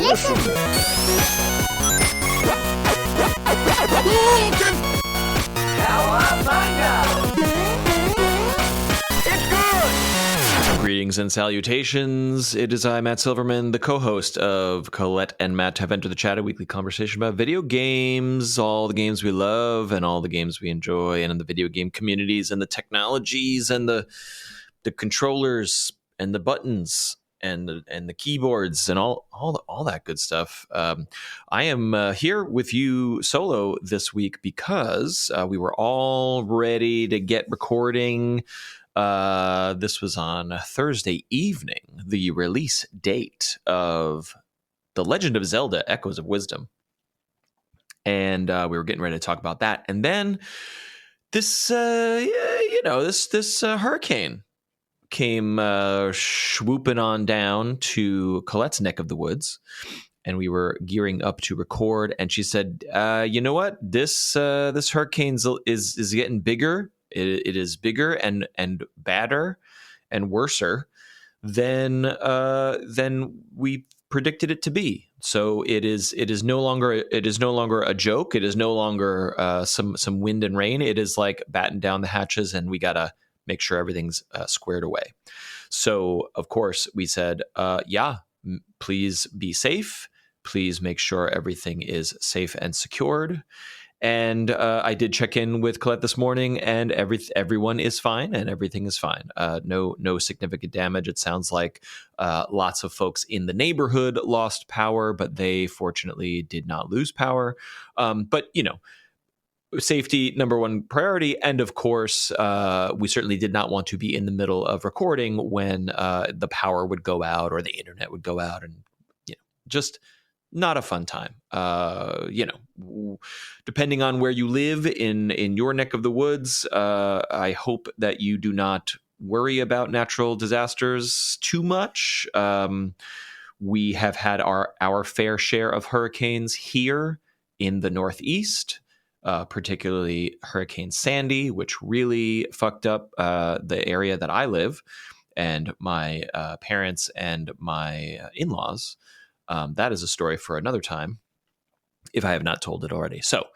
Greetings and salutations. It is I, Matt Silverman, the co-host of Colette and Matt Have Entered the Chat, a weekly conversation about video games, all the games we love and all the games we enjoy, and in the video game communities and the technologies and the controllers and the buttons and the keyboards and all that good stuff. I am here with you solo this week because we were all ready to get recording. This was on Thursday evening, the release date of The Legend of Zelda: Echoes of Wisdom. And we were getting ready to talk about that. And then this hurricane came swooping on down to Colette's neck of the woods. And we were gearing up to record. And she said, you know what? This hurricane is getting bigger. It is bigger and badder and worser than we predicted it to be. So it is no longer a joke. It is no longer some wind and rain. It is like batten down the hatches, and we gotta make sure everything's squared away. So of course we said, please be safe. Please make sure everything is safe and secured. And I did check in with Colette this morning, and everyone is fine, and everything is fine. No significant damage. It sounds like lots of folks in the neighborhood lost power, but they fortunately did not lose power. But safety, number one priority. And of course, we certainly did not want to be in the middle of recording when the power would go out or the internet would go out, and just not a fun time. Depending on where you live in your neck of the woods, I hope that you do not worry about natural disasters too much. We have had our fair share of hurricanes here in the Northeast, particularly Hurricane Sandy, which really fucked up the area that I live and my parents and my in-laws. That is a story for another time, if I have not told it already. So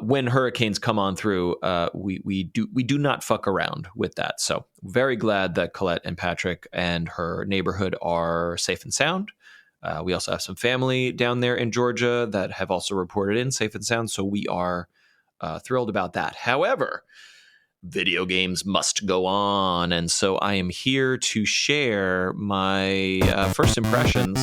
when hurricanes come on through, we do not fuck around with that. So very glad that Colette and Patrick and her neighborhood are safe and sound. We also have some family down there in Georgia that have also reported in safe and sound. So we are thrilled about that. However, video games must go on. And so I am here to share my first impressions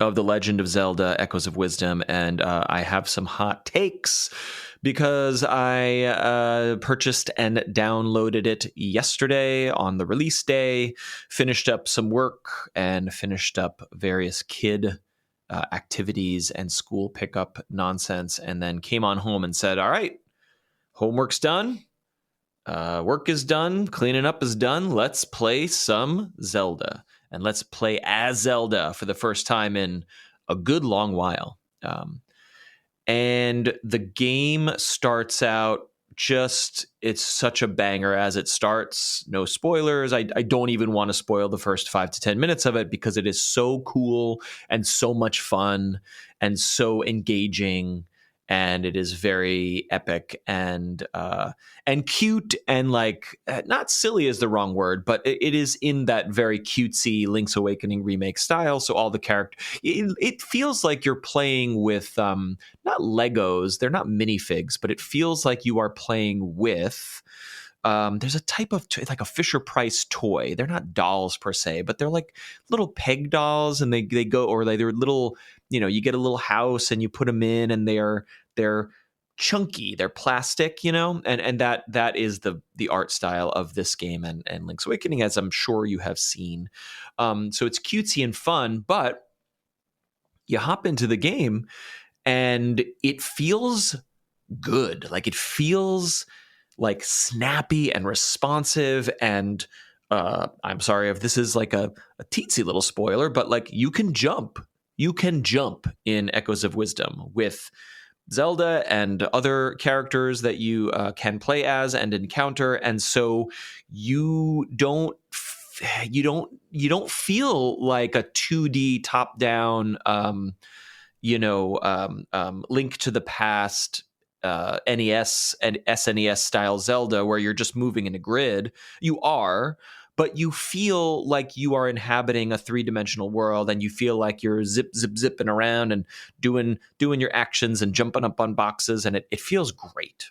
of The Legend of Zelda: Echoes of Wisdom, and I have some hot takes because I purchased and downloaded it yesterday on the release day, finished up some work, and finished up various kid activities and school pickup nonsense, and then came on home and said, all right, homework's done, work is done, cleaning up is done, let's play some Zelda. And let's play as Zelda for the first time in a good long while. And the game starts out it's such a banger as it starts. No spoilers. I don't even want to spoil the first 5 to 10 minutes of it because it is so cool and so much fun and so engaging. And it is very epic and cute and not silly is the wrong word, but it is in that very cutesy Link's Awakening remake style. So all the it feels like you're playing with not Legos, they're not minifigs, but it feels like you are playing with. There's a type of like a Fisher-Price toy. They're not dolls per se, but they're like little peg dolls, and they go, or they're little. You get a little house and you put them in, and they're chunky, they're plastic, and that is the art style of this game and Link's Awakening, as I'm sure you have seen. So it's cutesy and fun, but you hop into the game and it feels good. Like it feels like snappy and responsive, and I'm sorry if this is like a teensy little spoiler, but like you can jump in Echoes of Wisdom with Zelda and other characters that you can play as and encounter, and so you don't you don't feel like a 2D top down Link to the Past, NES and SNES style Zelda where you're just moving in a grid. You are, but you feel like you are inhabiting a 3-dimensional world, and you feel like you're zipping around and doing your actions and jumping up on boxes, and it feels great.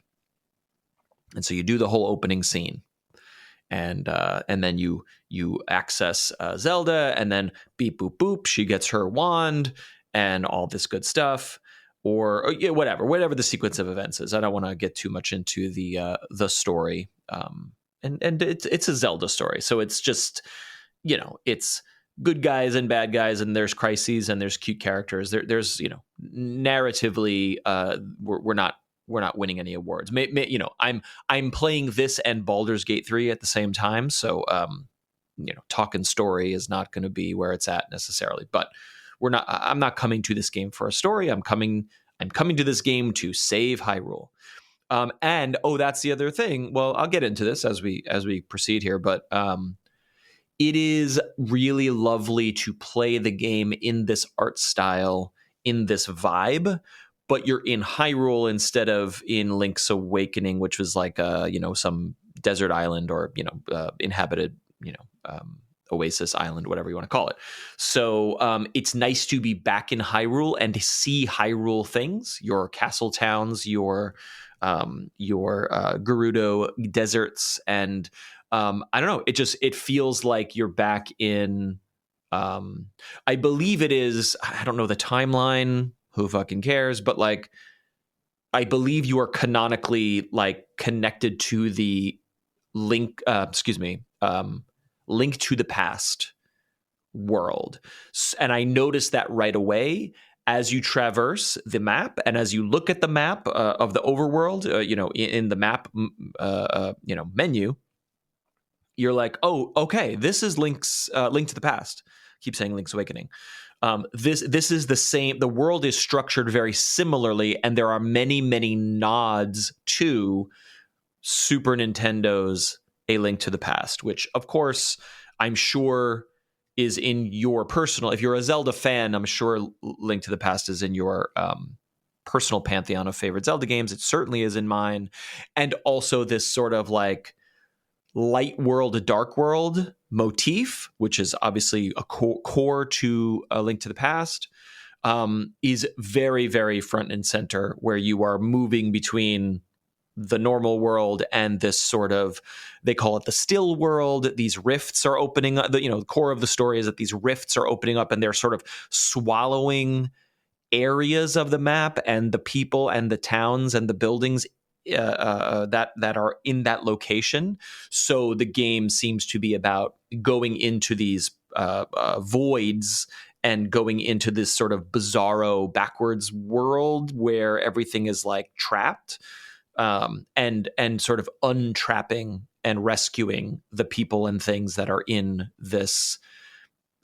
And so you do the whole opening scene, and then you access Zelda, and then beep boop boop, she gets her wand and all this good stuff, or yeah, whatever the sequence of events is. I don't want to get too much into the story, and it's a Zelda story, so it's just, it's good guys and bad guys, and there's crises and there's cute characters. There's narratively, we're not winning any awards. I'm playing this and Baldur's Gate 3 at the same time, so talking story is not going to be where it's at necessarily. But I'm not coming to this game for a story. I'm coming to this game to save Hyrule. And that's the other thing. Well, I'll get into this as we proceed here, but it is really lovely to play the game in this art style, in this vibe, but you're in Hyrule instead of in Link's Awakening, which was like some desert island or inhabited oasis island, whatever you want to call it. So it's nice to be back in Hyrule and to see Hyrule things, your castle towns, your Gerudo deserts, and I don't know, it feels like you're back in I believe it is, I don't know the timeline, who fucking cares, but like I believe you are canonically like connected to the Link to the Past world. And I noticed that right away as you traverse the map, and as you look at the map of the overworld, in the map menu, you're like, oh, okay, this is Link to the Past. Keep saying Link's Awakening. This is the same. The world is structured very similarly, and there are many, many nods to Super Nintendo's A Link to the Past, which, of course, I'm sure is in your personal. If you're a Zelda fan, I'm sure Link to the Past is in your personal pantheon of favorite Zelda games. It certainly is in mine, and also this sort of like light world, dark world motif, which is obviously a core to A Link to the Past, is very, very front and center, where you are moving between the normal world and this sort of, they call it the still world. These rifts are opening up. The core of the story is that these rifts are opening up, and they're sort of swallowing areas of the map and the people and the towns and the buildings that are in that location. So the game seems to be about going into these voids and going into this sort of bizarro backwards world where everything is like trapped, and sort of untrapping and rescuing the people and things that are in this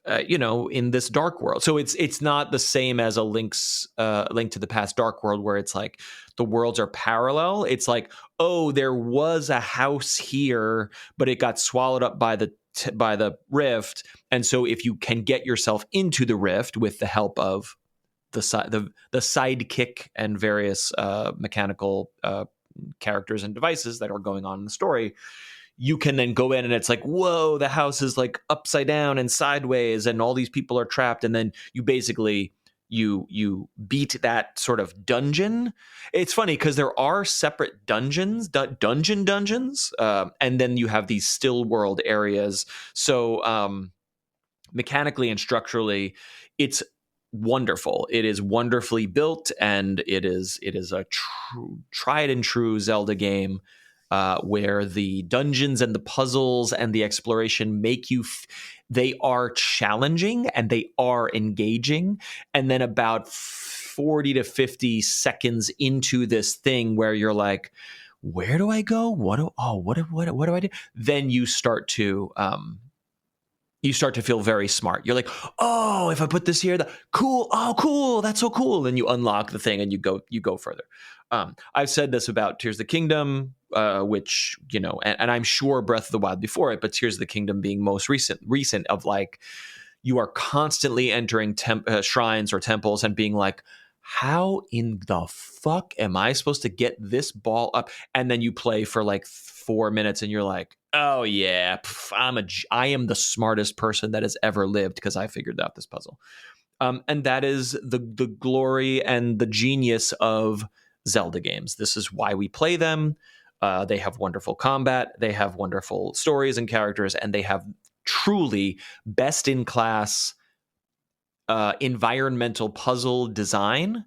in this dark world. So it's not the same as a Link to the Past dark world, where it's like the worlds are parallel. It's like, oh, there was a house here, but it got swallowed up by the rift. And so if you can get yourself into the rift with the help of the sidekick and various mechanical characters and devices that are going on in the story, you can then go in and it's like, whoa, the house is like upside down and sideways and all these people are trapped. And then you basically, you beat that sort of dungeon. It's funny because there are separate dungeons, dungeons, and then you have these still world areas. So mechanically and structurally, it's wonderful. It is wonderfully built, and it is a tried and true Zelda game. Where the dungeons and the puzzles and the exploration make you, they are challenging and they are engaging. And then about 40 to 50 seconds into this thing where you're like, where do I go? What do I do? Then you start to feel very smart. You're like, oh, if I put this here, cool, that's so cool. Then you unlock the thing and you go further. I've said this about Tears of the Kingdom. which, and I'm sure Breath of the Wild before it, but Tears of the Kingdom being most recent of like, you are constantly entering shrines or temples and being like, how in the fuck am I supposed to get this ball up? And then you play for like 4 minutes and you're like, oh yeah, I am the smartest person that has ever lived because I figured out this puzzle. And that is the glory and the genius of Zelda games. This is why we play them. They have wonderful combat, they have wonderful stories and characters, and they have truly best in class environmental puzzle design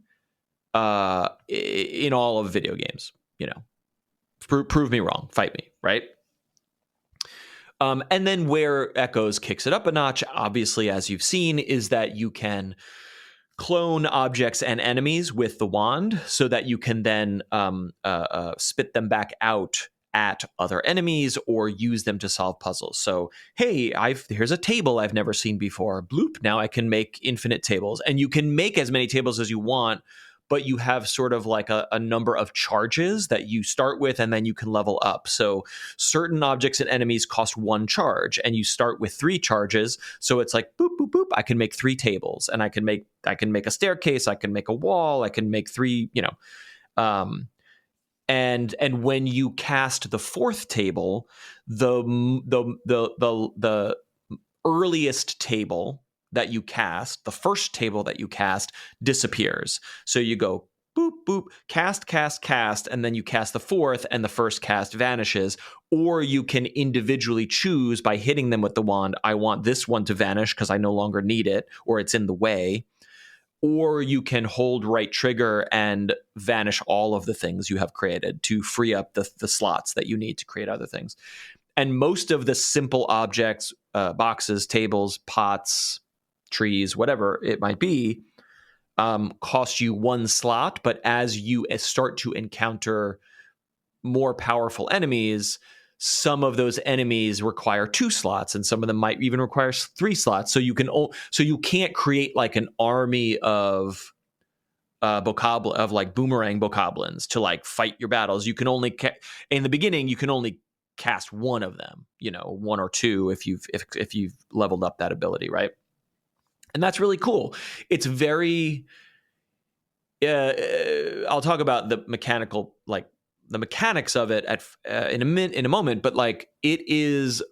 in all of video games. Prove me wrong, fight me, right? And then where Echoes kicks it up a notch, obviously, as you've seen, is that you can clone objects and enemies with the wand so that you can then spit them back out at other enemies or use them to solve puzzles. So, hey, here's a table I've never seen before. Bloop, now I can make infinite tables. And you can make as many tables as you want, but you have sort of like a number of charges that you start with and then you can level up. So certain objects and enemies cost 1 charge and you start with 3 charges. So it's like, boop, boop, boop, I can make 3 tables and I can make a staircase, I can make a wall, I can make 3, and when you cast the 4th table, the earliest table that you cast, the first table that you cast, disappears. So you go boop, boop, cast, and then you cast the 4th and the first cast vanishes. Or you can individually choose by hitting them with the wand, I want this one to vanish because I no longer need it or it's in the way. Or you can hold right trigger and vanish all of the things you have created to free up the slots that you need to create other things. And most of the simple objects, boxes, tables, pots, trees, whatever it might be, cost you 1 slot. But as you start to encounter more powerful enemies, some of those enemies require 2 slots, and some of them might even require 3 slots. So you can't create like an army of like boomerang bokoblins to like fight your battles. You can only in the beginning you can only cast 1 of them, 1 or 2 if you've leveled up that ability, right? And that's really cool. It's very I'll talk about the mechanical, like the mechanics of it in a moment, but like it is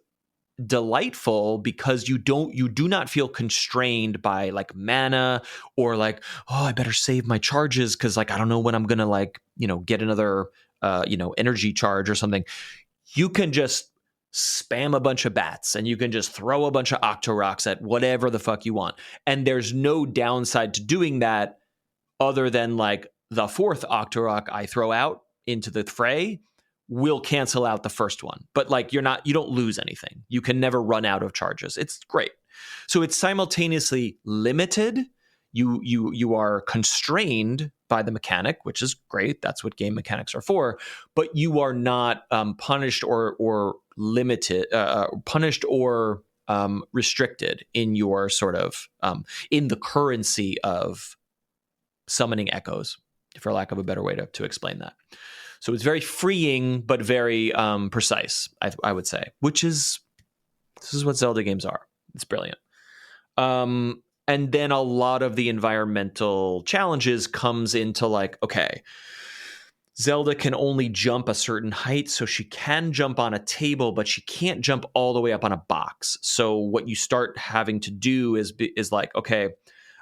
delightful because you do not feel constrained by like mana or like, oh, I better save my charges because like I don't know when I'm gonna like get another energy charge or something. You can just spam a bunch of bats and you can just throw a bunch of Octorocks at whatever the fuck you want, and there's no downside to doing that other than like the 4th Octorok I throw out into the fray will cancel out the first one. But like you don't lose anything. You can never run out of charges. It's great. So it's simultaneously limited. You are constrained by the mechanic, which is great. That's what game mechanics are for. But you are not punished or limited, punished or restricted in your sort of in the currency of summoning echoes, for lack of a better way to explain that. So it's very freeing, but very precise, I would say, this is what Zelda games are. It's brilliant. And then a lot of the environmental challenges comes into like, okay, Zelda can only jump a certain height, so she can jump on a table, but she can't jump all the way up on a box. So what you start having to do is like, okay,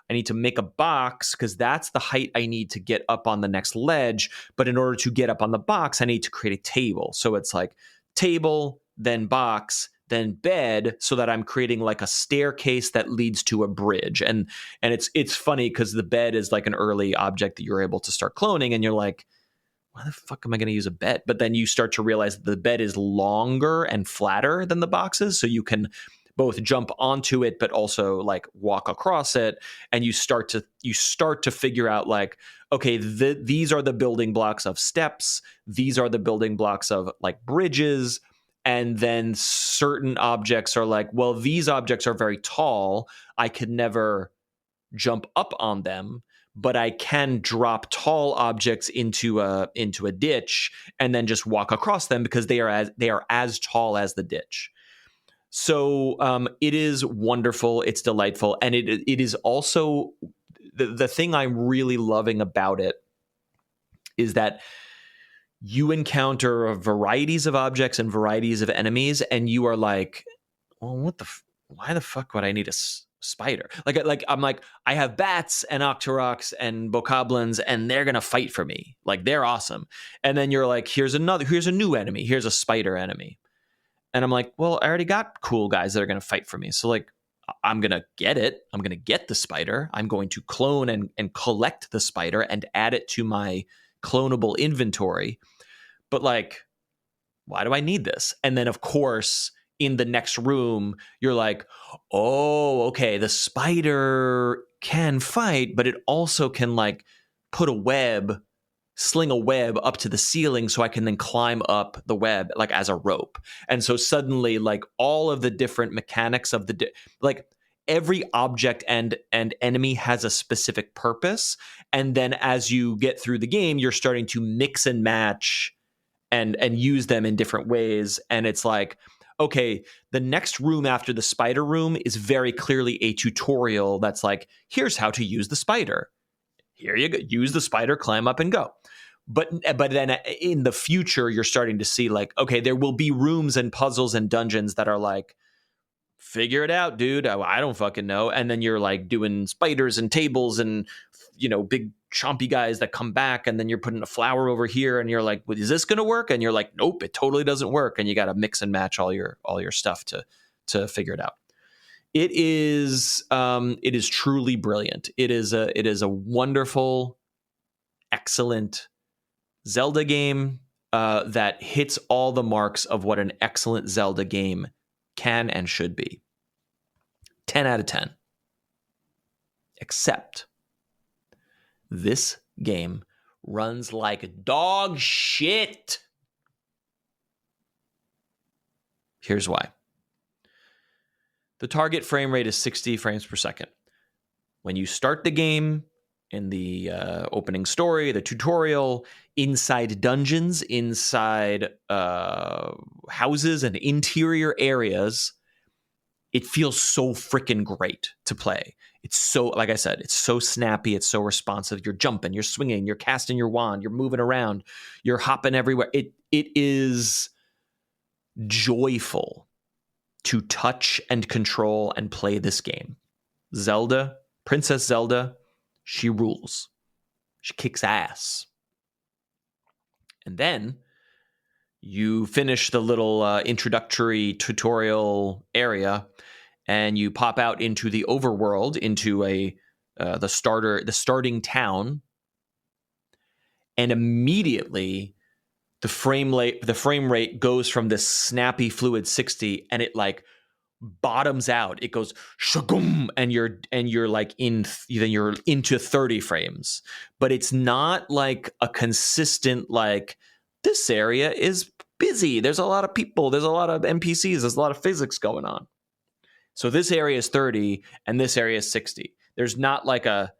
I need to make a box because that's the height I need to get up on the next ledge. But in order to get up on the box, I need to create a table. So it's like table, then box, then bed, so that I'm creating like a staircase that leads to a bridge. And it's funny because the bed is like an early object that you're able to start cloning, and you're like, why the fuck am I going to use a bed? But then you start to realize that the bed is longer and flatter than the boxes, so you can both jump onto it, but also like walk across it. And you start to figure out like, okay, these are the building blocks of steps. These are the building blocks of like bridges. And then certain objects are like, well, these objects are very tall. I could never jump up on them. but I can drop tall objects into a ditch and then just walk across them because they are as tall as the ditch. So it is wonderful. It's delightful, and it is also the thing I'm really loving about it is that you encounter varieties of objects and varieties of enemies, and you are like, well, why the fuck would I need a spider? Like I'm like, I have bats and octoroks and bokoblins, and they're gonna fight for me. Like, they're awesome. And then you're like, here's a new enemy. Here's a spider enemy. And I'm like, well, I already got cool guys that are gonna fight for me. So like, I'm gonna get it. I'm gonna get the spider. I'm going to clone and collect the spider and add it to my clonable inventory. But like, why do I need this? And then of course, in the next room, you're like, oh, okay, the spider can fight, but it also can like sling a web up to the ceiling so I can then climb up the web like as a rope. And so suddenly like all of the different mechanics of like every object and enemy has a specific purpose. And then as you get through the game, you're starting to mix and match and use them in different ways. And it's like, okay, the next room after the spider room is very clearly a tutorial that's like, here's how to use the spider. Here you go, use the spider, climb up and go. But then in the future, you're starting to see like, okay, there will be rooms and puzzles and dungeons that are like, figure it out, dude. I don't fucking know. And then you're like doing spiders and tables and, you know, big chompy guys that come back, and then you're putting a flower over here and you're like, well, is this going to work? And you're like, nope, it totally doesn't work. And you got to mix and match all your stuff to figure it out. It is truly brilliant. It is a wonderful, excellent Zelda game that hits all the marks of what an excellent Zelda game can and should be. 10 out of 10. Except this game runs like dog shit. Here's why. The target frame rate is 60 frames per second. When you start the game, in the opening story, the tutorial, inside dungeons, inside houses and interior areas, it feels so freaking great to play. It's so, like I said, it's so snappy, it's so responsive. You're jumping, you're swinging, you're casting your wand, you're moving around, you're hopping everywhere. It is joyful to touch and control and play this game. Zelda, Princess Zelda, she rules. She kicks ass. And then you finish the little introductory tutorial area, and you pop out into the overworld, into the starting town, and immediately the frame rate goes from this snappy fluid 60, and it like bottoms out. It goes shagum, and you're like then you're into 30 frames. But it's not like a consistent like, this area is busy, there's a lot of people, there's a lot of NPCs, there's a lot of physics going on. So this area is 30 and this area is 60. There's not like a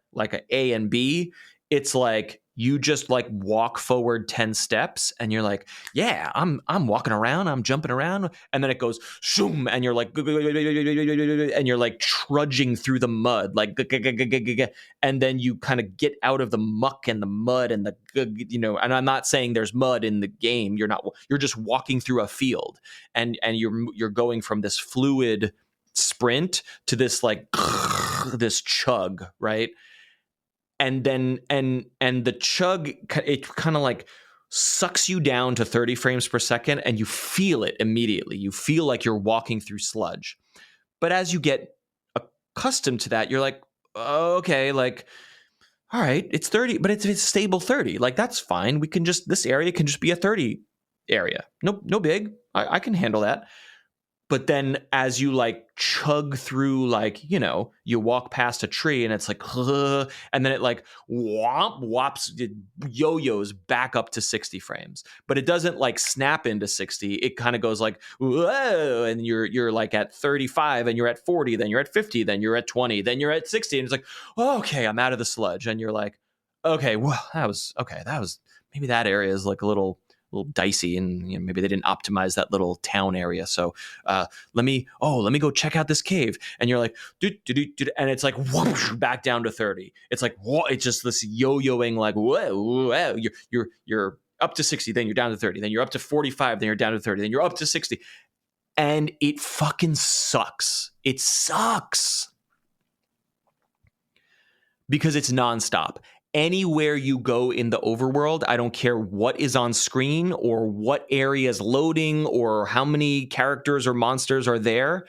A and B. It's like you just like walk forward 10 steps and you're like, yeah, I'm walking around, I'm jumping around, and then it goes shoom, and you're like, and you're like trudging through the mud, like, and then you kind of get out of the muck and the mud and and I'm not saying there's mud in the game. You're just walking through a field, and you're going from this fluid sprint to this like this chug, right? And then and the chug, it kind of like sucks you down to 30 frames per second, and you feel it immediately. You feel like you're walking through sludge. But as you get accustomed to that, you're like, okay, like, all right, it's 30, but it's stable 30. Like, that's fine. This area can just be a 30 area. No big. I can handle that. But then as you like chug through, like, you walk past a tree and it's like, and then it like whops, it yo-yos back up to 60 frames. But it doesn't like snap into 60. It kind of goes like, whoa, and you're like at 35, and you're at 40, then you're at 50, then you're at 20, then you're at 60, and it's like, oh, okay, I'm out of the sludge. And you're like, okay, well, that was maybe that area is like a little dicey, and maybe they didn't optimize that little town area. So let me go check out this cave. And you're like, and it's like whoosh, back down to 30. It's like, whoa, it's just this yo-yoing, like, whoa. You're up to 60, then you're down to 30, then you're up to 45, then you're down to 30, then you're up to 60, and it fucking sucks. It sucks because it's nonstop. Anywhere you go in the overworld, I don't care what is on screen or what area is loading or how many characters or monsters are there,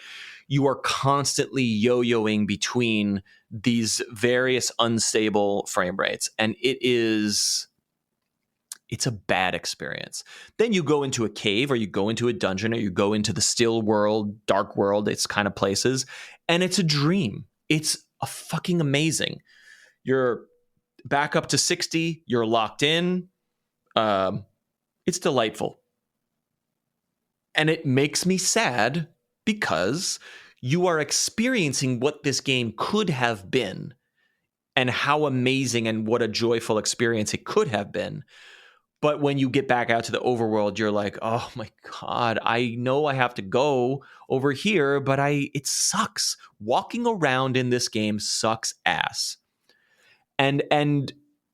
you are constantly yo-yoing between these various unstable frame rates. And it's a bad experience. Then you go into a cave, or you go into a dungeon, or you go into the still world, dark world, it's kind of places, and it's a dream. It's a fucking amazing. You're back up to 60, you're locked in. It's delightful. And it makes me sad because you are experiencing what this game could have been and how amazing and what a joyful experience it could have been. But when you get back out to the overworld, you're like, oh my God, I know I have to go over here, but it sucks. Walking around in this game sucks ass. And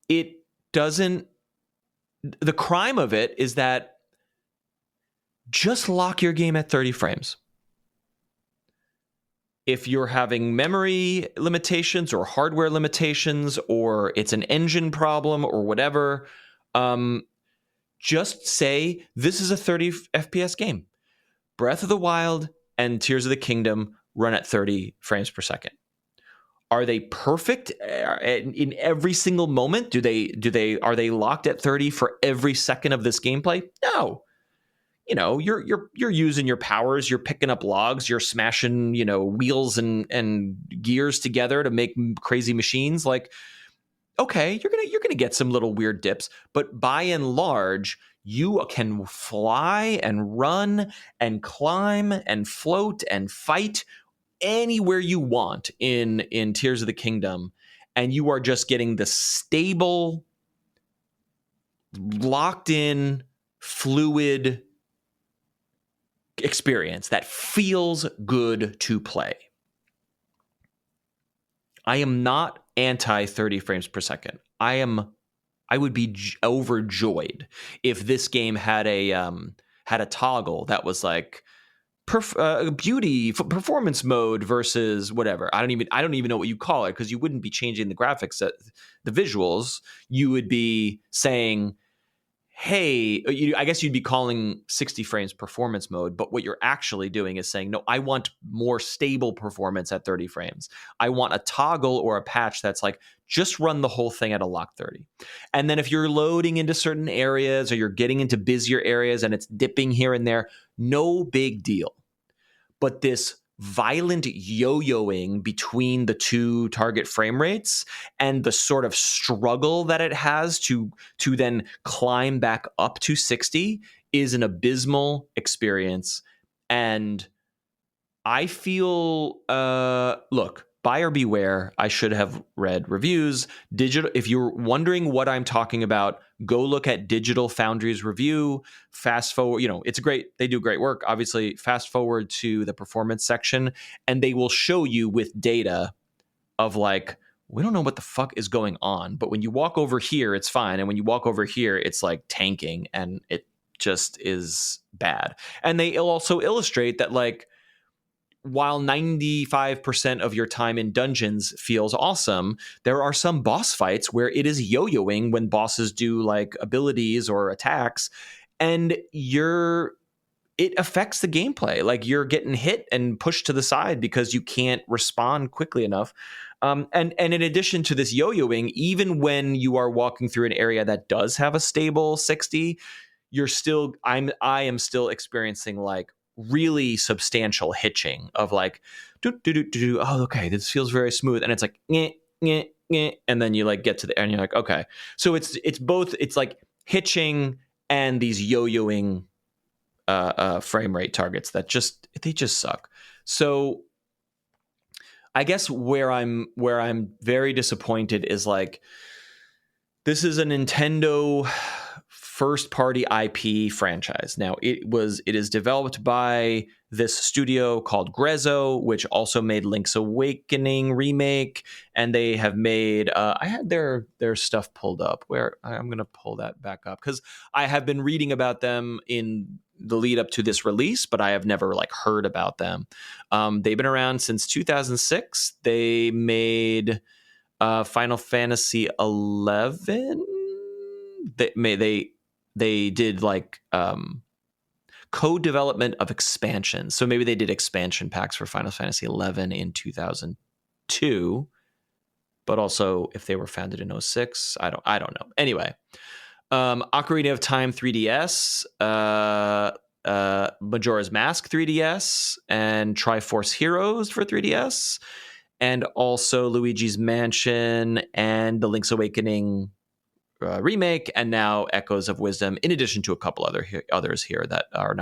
it doesn't, the crime of it is that just lock your game at 30 frames. If you're having memory limitations or hardware limitations, or it's an engine problem or whatever, just say this is a 30 FPS game. Breath of the Wild and Tears of the Kingdom run at 30 frames per second. Are they perfect in every single moment? Are they locked at 30 for every second of this gameplay? No. You're using your powers, you're picking up logs, you're smashing, wheels and gears together to make crazy machines. Like, okay, you're gonna get some little weird dips, but by and large, you can fly and run and climb and float and fight anywhere you want in Tears of the Kingdom, and you are just getting the stable, locked in, fluid experience that feels good to play. I am not anti 30 frames per second. I would be overjoyed if this game had a toggle that was like beauty performance mode versus whatever. I don't even know what you call it, because you wouldn't be changing the graphics, the visuals. You would be saying, hey, I guess you'd be calling 60 frames performance mode, but what you're actually doing is saying, no, I want more stable performance at 30 frames. I want a toggle or a patch that's like, just run the whole thing at a lock 30. And then if you're loading into certain areas, or you're getting into busier areas and it's dipping here and there, no big deal. But this violent yo-yoing between the two target frame rates and the sort of struggle that it has to then climb back up to 60 is an abysmal experience. And I feel, look, buyer beware. I should have read reviews. If you're wondering what I'm talking about, go look at Digital Foundry's review. Fast forward, it's they do great work. Obviously, fast forward to the performance section, and they will show you with data of like, we don't know what the fuck is going on, but when you walk over here, it's fine. And when you walk over here, it's like tanking, and it just is bad. And they also illustrate that, like, while 95% of your time in dungeons feels awesome, there are some boss fights where it is yo-yoing when bosses do like abilities or attacks, and it affects the gameplay. Like, you're getting hit and pushed to the side because you can't respond quickly enough. And in addition to this yo-yoing, even when you are walking through an area that does have a stable 60, I am still experiencing like, really substantial hitching of like, oh, okay, this feels very smooth. And it's like, nyeh, nyeh, nyeh, and then you like get to the end, you're like, okay. So it's both, it's like hitching and these yo-yoing frame rate targets that they just suck. So I guess where I'm very disappointed is like, this is a Nintendo first party IP franchise. Now it is developed by this studio called Grezzo, which also made Link's Awakening remake, and they have made I had their stuff pulled up, where I'm going to pull that back up because I have been reading about them in the lead up to this release, but I have never like heard about them. They've been around since 2006. They made Final Fantasy 11. They did like co-development of expansions. So maybe they did expansion packs for Final Fantasy 11 in 2002, but also if they were founded in 06, I don't know. Anyway, Ocarina of Time 3DS, Majora's Mask 3DS, and Triforce Heroes for 3DS, and also Luigi's Mansion and the Link's Awakening remake, and now Echoes of Wisdom, in addition to a couple others here that are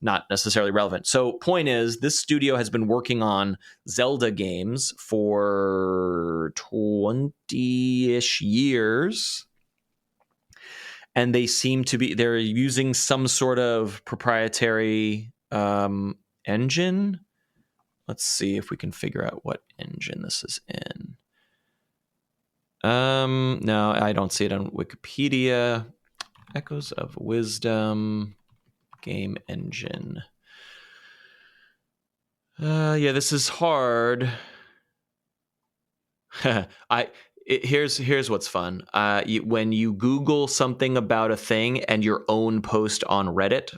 not necessarily relevant. So point is, this studio has been working on Zelda games for 20-ish years, and they're using some sort of proprietary engine. Let's see if we can figure out what engine this is in. No, I don't see it on Wikipedia. Echoes of Wisdom game engine. Yeah, this is hard. Here's what's fun. When you Google something about a thing and your own post on Reddit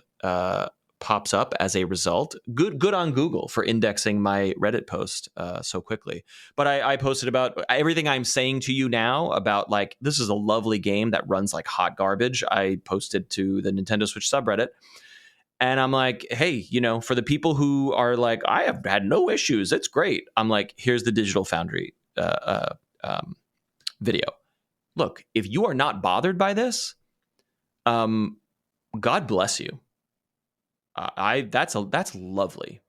pops up as a result, good on Google for indexing my Reddit post so quickly. But I posted about everything I'm saying to you now about like, this is a lovely game that runs like hot garbage. I posted to the Nintendo Switch subreddit, and I'm like, hey, for the people who are like, I have had no issues, it's great. I'm like, here's the Digital Foundry video. Look, if you are not bothered by this, God bless you. That's lovely.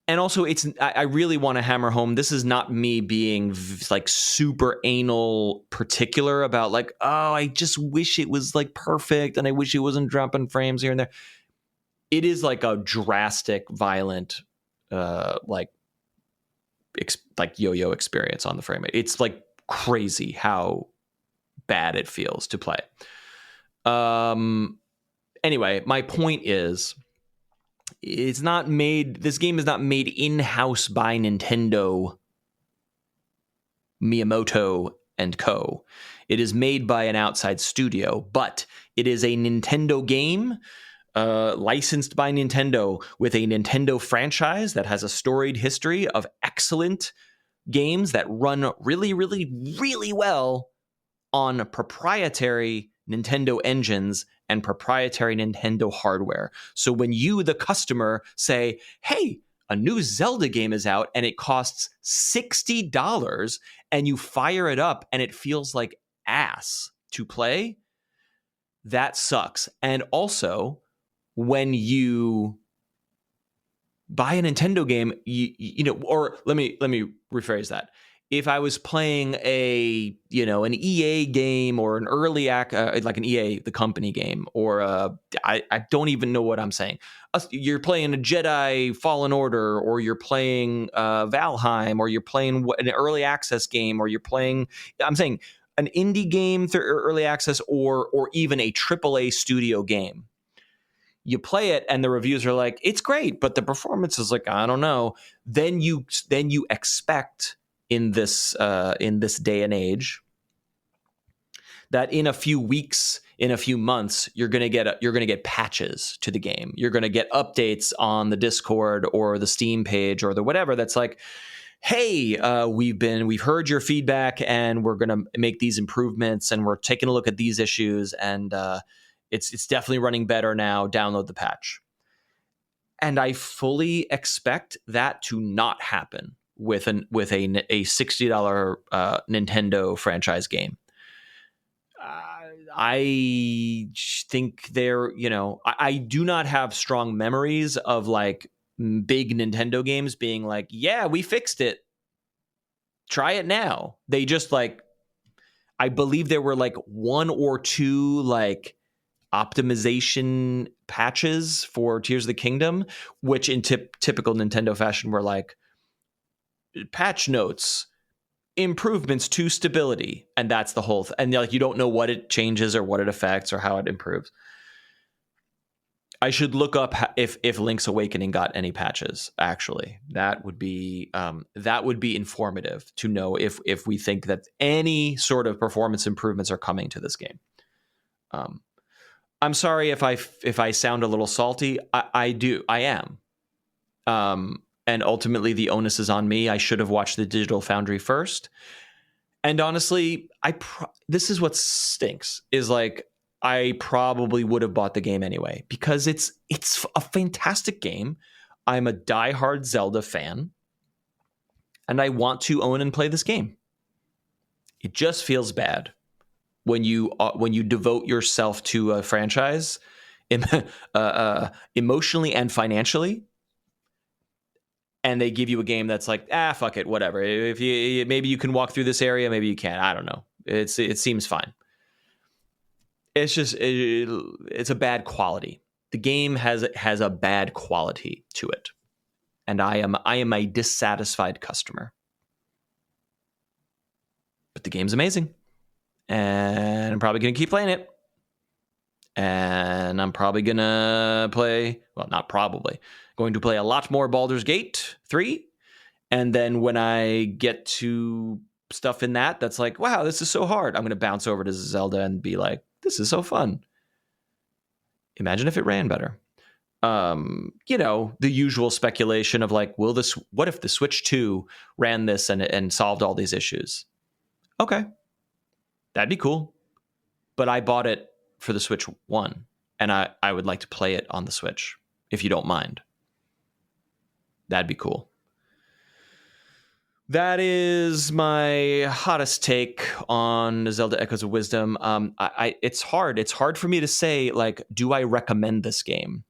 And also, I really want to hammer home, this is not me being like super anal particular about like, oh, I just wish it was like perfect and I wish it wasn't dropping frames here and there. It is like a drastic, violent, like yo-yo experience on the frame rate. It's like crazy how bad it feels to play. Anyway, my point is, this game is not made in-house by Nintendo, Miyamoto and co. It is made by an outside studio, but it is a Nintendo game licensed by Nintendo with a Nintendo franchise that has a storied history of excellent games that run really, really, really well on proprietary Nintendo engines and proprietary Nintendo hardware. So when you, the customer, say, hey, a new Zelda game is out and it costs $60, and you fire it up and it feels like ass to play, that sucks. And also, when you buy a Nintendo game, or let me rephrase that. If I was playing an EA game or an early like an EA, the company game, or I don't even know what I'm saying. You're playing a Jedi Fallen Order, or you're playing Valheim, or you're playing an early access game, or you're playing, I'm saying, an indie game through early access, or even a AAA studio game. You play it and the reviews are like, it's great, but the performance is like, I don't know. Then you expect in this day and age that in a few weeks, in a few months, you're gonna get patches to the game. You're gonna get updates on the Discord or the Steam page or the whatever. That's like, hey, we've heard your feedback and we're gonna make these improvements and we're taking a look at these issues, and it's definitely running better now. Download the patch. And I fully expect that to not happen with a $60 Nintendo franchise game. I think I do not have strong memories of like big Nintendo games being like, yeah, we fixed it. Try it now. They just like, I believe there were like one or two like optimization patches for Tears of the Kingdom, which in typical Nintendo fashion were like patch notes, improvements to stability, and that's the whole and like you don't know what it changes or what it affects or how it improves. I should look up if Link's Awakening got any patches. Actually, that would be informative to know if we think that any sort of performance improvements are coming to this game. I'm sorry if I sound a little salty. I am. And ultimately, the onus is on me. I should have watched the Digital Foundry first. And honestly, this is what stinks. Is like I probably would have bought the game anyway because it's a fantastic game. I'm a diehard Zelda fan, and I want to own and play this game. It just feels bad when you devote yourself to a franchise, emotionally and financially, and they give you a game that's like, fuck it, whatever. If maybe you can walk through this area, maybe you can't. I don't know. It seems fine. It's just it's a bad quality. The game has a bad quality to it, and I am a dissatisfied customer. But the game's amazing, and I'm probably gonna keep playing it. And I'm probably gonna play, well, not probably, going to play a lot more Baldur's Gate 3. And then when I get to stuff in that's like, wow, this is so hard, I'm gonna bounce over to Zelda and be like, this is so fun. Imagine if it ran better. The usual speculation of like, what if the Switch 2 ran this and solved all these issues? Okay, that'd be cool. But I bought it for the Switch 1, and I would like to play it on the Switch, if you don't mind. That'd be cool. That is my hottest take on Zelda Echoes of Wisdom. It's hard. It's hard for me to say, like, do I recommend this game?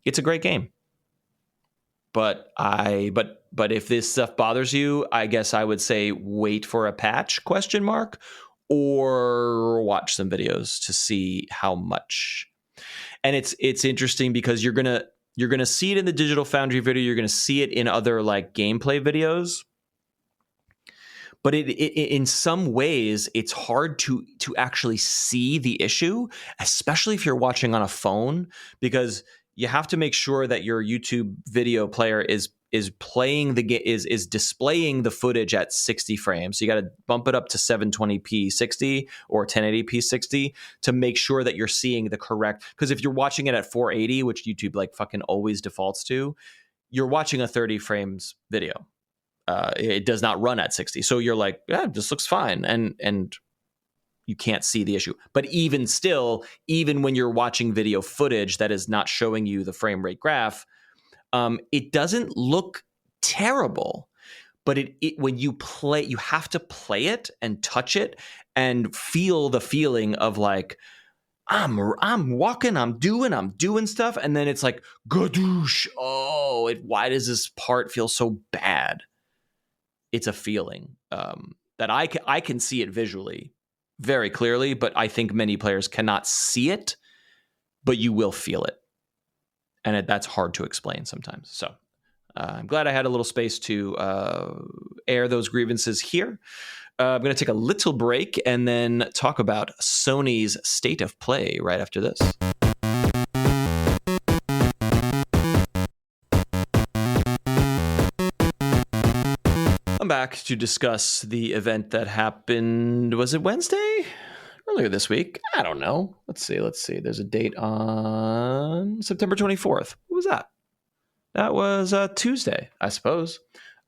It's a great game. But if this stuff bothers you, I guess I would say wait for a patch, ? Or watch some videos to see how much. And it's interesting because you're gonna see it in the Digital Foundry video. You're gonna see it in other like gameplay videos. But it in some ways it's hard to actually see the issue, especially if you're watching on a phone, because you have to make sure that your YouTube video player is playing the game, is displaying the footage at 60 frames. So you got to bump it up to 720p 60 or 1080p 60 to make sure that you're seeing the correct. Because if you're watching it at 480, which YouTube like fucking always defaults to, you're watching a 30 frames video. It does not run at 60. So you're like, yeah, this looks fine, and you can't see the issue. But even still, even when you're watching video footage that is not showing you the frame rate graph, it doesn't look terrible. But when you play, you have to play it and touch it and feel the feeling of like, I'm walking, I'm doing stuff, and then it's like, gadoosh, why does this part feel so bad? It's a feeling that I can see it visually very clearly, but I think many players cannot see it, but you will feel it. And that's hard to explain sometimes. So I'm glad I had a little space to air those grievances here. I'm going to take a little break and then talk about Sony's State of Play right after this. I'm back to discuss the event that happened, was it Wednesday? Earlier this week? I don't know. Let's see. There's a date on September 24th. What was that? That was Tuesday, I suppose.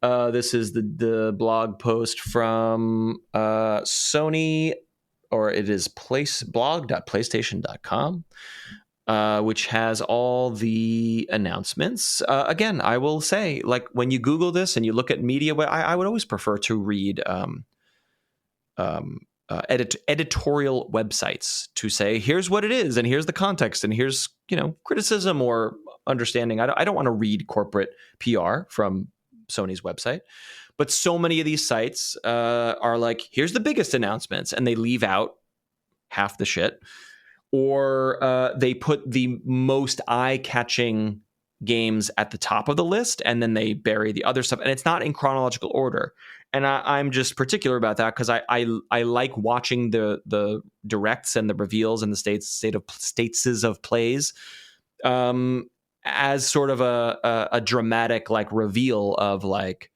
This is the blog post from Sony, or it is blog.playstation.com. which has all the announcements. Again, I will say, like, when you Google this and you look at media, I would always prefer to read editorial websites to say, here's what it is, and here's the context, and here's, criticism or understanding. I don't want to read corporate PR from Sony's website. But so many of these sites are like, here's the biggest announcements, and they leave out half the shit. Or they put the most eye-catching games at the top of the list, and then they bury the other stuff. And it's not in chronological order. And I'm just particular about that because I like watching the directs and the reveals and the states of plays as sort of a dramatic like reveal of like,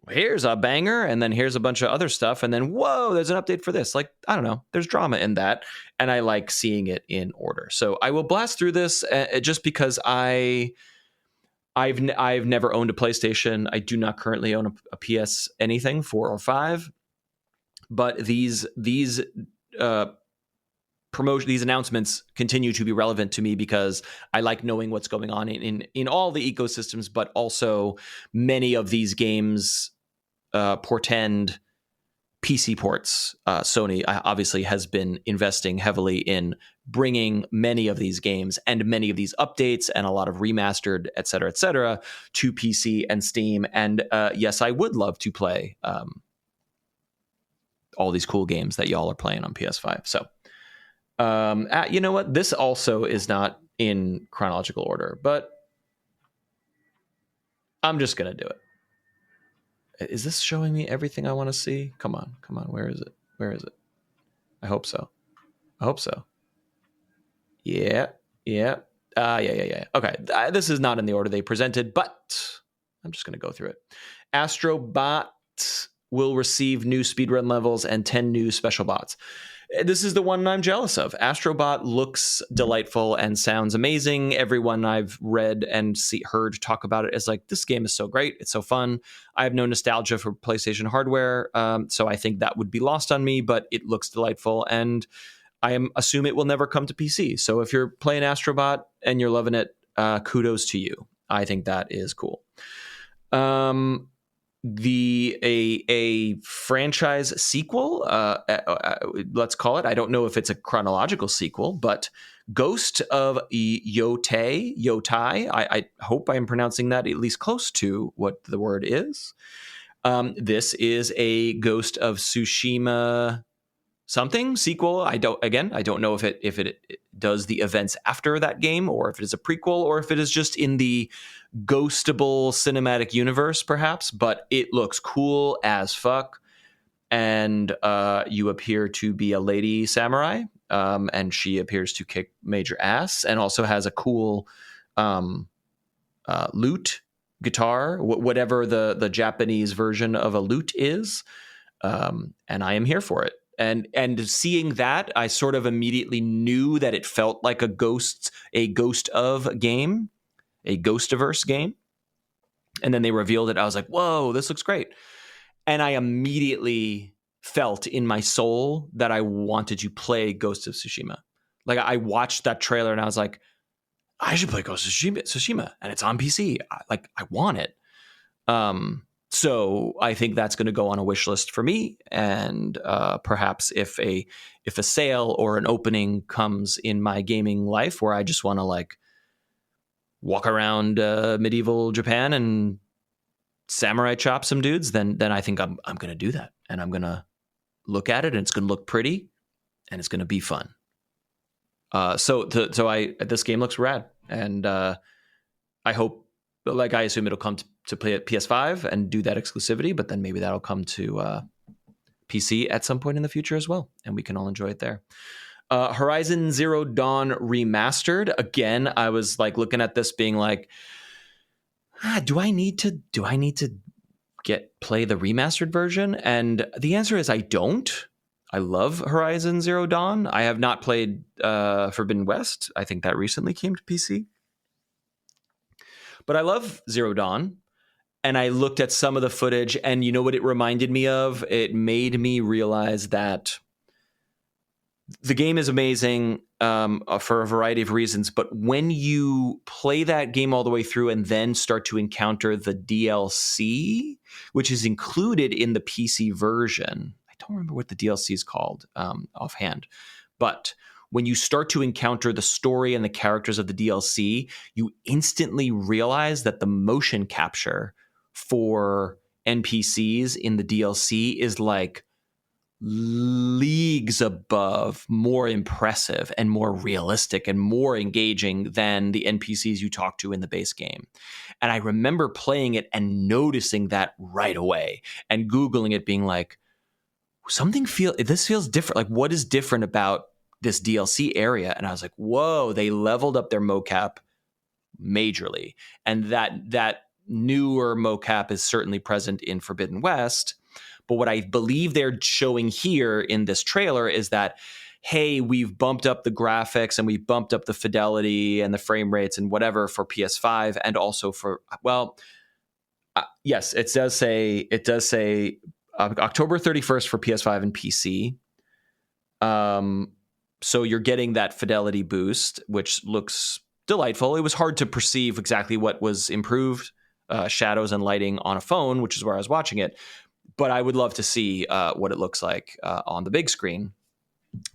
here's a banger, and then here's a bunch of other stuff, and then whoa, there's an update for this. Like, I don't know, there's drama in that, and I like seeing it in order. So I will blast through this just because I've never owned a PlayStation. I do not currently own a PS anything 4 or 5, but these these announcements continue to be relevant to me because I like knowing what's going on in all the ecosystems, but also many of these games portend PC ports. Sony obviously has been investing heavily in bringing many of these games and many of these updates and a lot of remastered, et cetera, to PC and Steam. And yes, I would love to play all these cool games that y'all are playing on PS5. So you know what? This also is not in chronological order, but I'm just going to do it. Is this showing me everything I want to see? Come on. Where is it? I hope so. Yeah. Yeah. Okay. This is not in the order they presented, but I'm just going to go through it. Astrobot will receive new speedrun levels and 10 new special bots. This is the one I'm jealous of. Astrobot looks delightful and sounds amazing. Everyone I've read and heard talk about it is like, this game is so great. It's so fun. I have no nostalgia for PlayStation hardware, so I think that would be lost on me, but it looks delightful, and I assume it will never come to PC. So if you're playing Astrobot and you're loving it, kudos to you. I think that is cool. A franchise sequel, let's call it. I don't know if it's a chronological sequel, but Ghost of Yotai. I hope I am pronouncing that at least close to what the word is. This is a Ghost of Tsushima something sequel. I don't know if it does the events after that game, or if it is a prequel, or if it is just in the ghostable cinematic universe, perhaps. But it looks cool as fuck, and you appear to be a lady samurai, and she appears to kick major ass, and also has a cool lute, guitar, whatever the Japanese version of a lute is, and I am here for it. And seeing that, I sort of immediately knew that it felt like a Ghost of game, a Ghostiverse game. And then they revealed it. I was like, whoa, this looks great. And I immediately felt in my soul that I wanted to play Ghost of Tsushima. Like, I watched that trailer and I was like, I should play Ghost of Tsushima, and it's on PC. I want it. So I think that's going to go on a wish list for me, and perhaps if a sale or an opening comes in my gaming life where I just want to like walk around medieval Japan and samurai chop some dudes, then I think I'm going to do that, and I'm going to look at it, and it's going to look pretty, and it's going to be fun. So this game looks rad, and I hope, like, I assume it'll come to play at PS5 and do that exclusivity, but then maybe that'll come to PC at some point in the future as well, and we can all enjoy it there. Horizon Zero Dawn Remastered. Again, I was like looking at this being like, do I need to play the remastered version? And the answer is I don't. I love Horizon Zero Dawn. I have not played Forbidden West. I think that recently came to PC. But I love Zero Dawn, and I looked at some of the footage, and you know what it reminded me of? It made me realize that The game is amazing for a variety of reasons, but when you play that game all the way through and then start to encounter the DLC, which is included in the PC version, I don't remember what the DLC is called offhand, but when you start to encounter the story and the characters of the DLC, you instantly realize that the motion capture for NPCs in the DLC is like leagues above more impressive and more realistic and more engaging than the NPCs you talk to in the base game. And I remember playing it and noticing that right away and Googling it, being like, this feels different. Like, what is different about this DLC area? And I was like, whoa, they leveled up their mocap majorly. And that newer mocap is certainly present in Forbidden West. But what I believe they're showing here in this trailer is that, hey, we've bumped up the graphics and we've bumped up the fidelity and the frame rates and whatever for PS5 and also for, yes, it does say October 31st for PS5 and PC. So you're getting that fidelity boost, which looks delightful. It was hard to perceive exactly what was improved, shadows and lighting on a phone, which is where I was watching it. But I would love to see what it looks like on the big screen.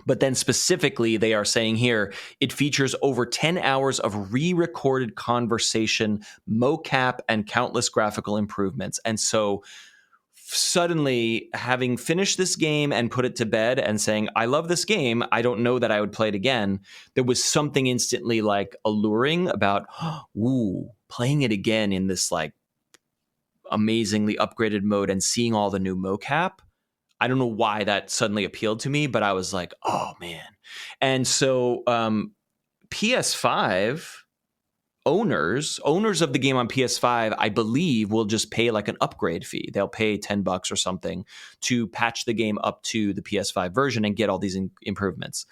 But then specifically, they are saying here, it features over 10 hours of re-recorded conversation, mocap, and countless graphical improvements. And so suddenly, having finished this game and put it to bed and saying, I love this game, I don't know that I would play it again, there was something instantly like alluring about, ooh, playing it again in this like amazingly upgraded mode and seeing all the new mocap. I don't know why that suddenly appealed to me, but I was like, oh man. And so PS5 owners of the game on PS5, I believe, will just pay like an upgrade fee. They'll pay $10 or something to patch the game up to the PS5 version and get all these improvements.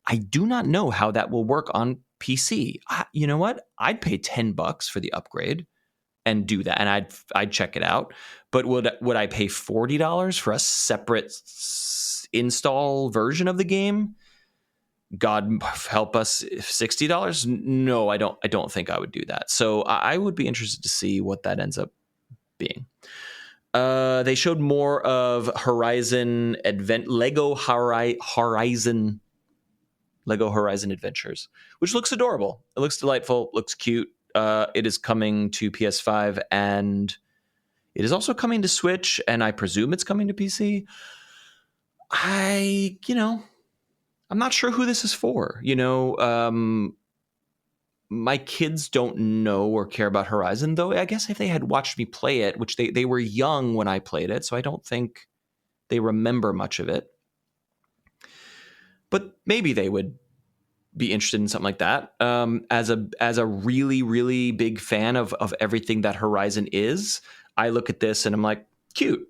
I do not know how that will work on PC. You know what? I'd pay $10 for the upgrade and do that, and I'd check it out. But would I pay $40 for a separate install version of the game? God help us, $60? No, I don't think I would do that. So I would be interested to see what that ends up being. They showed more of Lego Horizon Adventures, which looks adorable. It looks delightful, looks cute. It is coming to PS5 and it is also coming to Switch, and I presume it's coming to PC. I'm not sure who this is for. My kids don't know or care about Horizon, though I guess if they had watched me play it, which they were young when I played it, so I don't think they remember much of it. But maybe they would be interested in something like that. As a really, really big fan of everything that Horizon is, I look at this and I'm like, cute.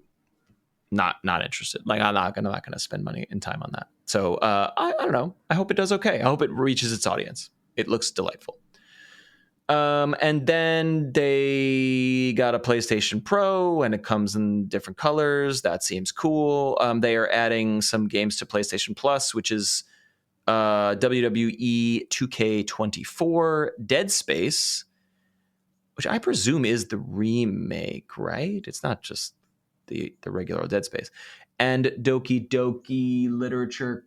Not interested. Like I'm not gonna spend money and time on that. So I don't know. I hope it does okay. I hope it reaches its audience. It looks delightful. And then they got a PlayStation Pro and it comes in different colors. That seems cool. They are adding some games to PlayStation Plus, which is WWE 2K24, Dead Space, which I presume is the remake, right? It's not just the regular Dead Space. And Doki Doki Literature.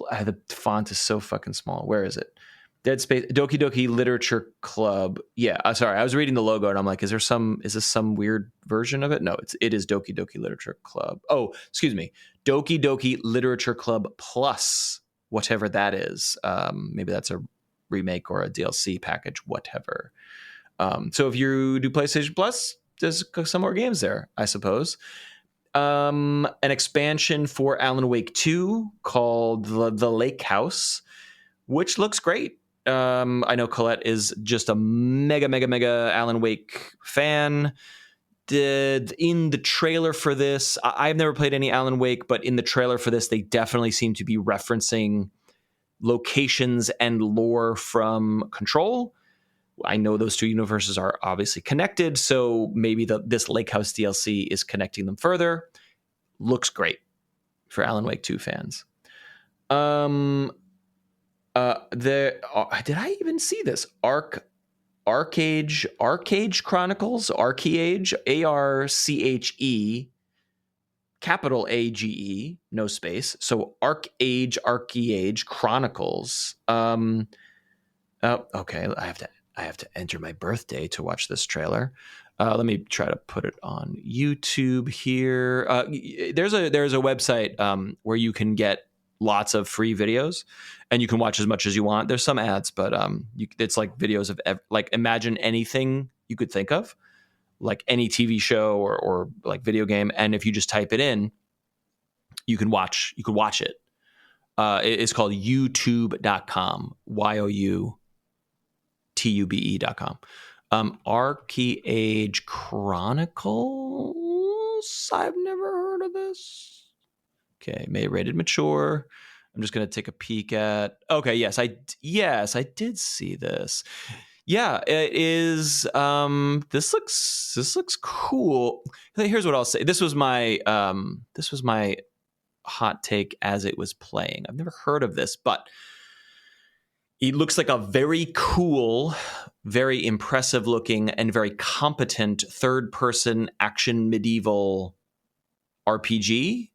The font is so fucking small. Where is it? Dead Space, Doki Doki Literature Club. Yeah, sorry. I was reading the logo and I'm like, is this some weird version of it? No, it is Doki Doki Literature Club. Oh, excuse me. Doki Doki Literature Club Plus, whatever that is. Maybe that's a remake or a DLC package, whatever. So if you do PlayStation Plus, there's some more games there, I suppose. An expansion for Alan Wake 2 called The Lake House, which looks great. I know Colette is just a mega Alan Wake fan. In the trailer for this, I've never played any Alan Wake, but in the trailer for this, they definitely seem to be referencing locations and lore from Control. I know those two universes are obviously connected, so maybe this Lake House DLC is connecting them further. Looks great for Alan Wake 2 fans. Um. Did I even see this? Arcade Chronicles, Archeage, Arche, capital AGE, no space. So Archeage Chronicles. Oh, okay. I have to enter my birthday to watch this trailer. Let me try to put it on YouTube here. There's a website where you can get lots of free videos, and you can watch as much as you want. There's some ads, but it's like videos of like imagine anything you could think of, like any TV show or like video game, and if you just type it in, you could watch it. It's called youtube.com, youtube.com. Archeage Chronicles. I've never heard of this. Okay, rated mature. I'm just gonna take a peek at. Okay, yes, I did see this. Yeah, it is. This looks cool. Here's what I'll say. This was my hot take as it was playing. I've never heard of this, but it looks like a very cool, very impressive looking, and very competent third-person action medieval RPG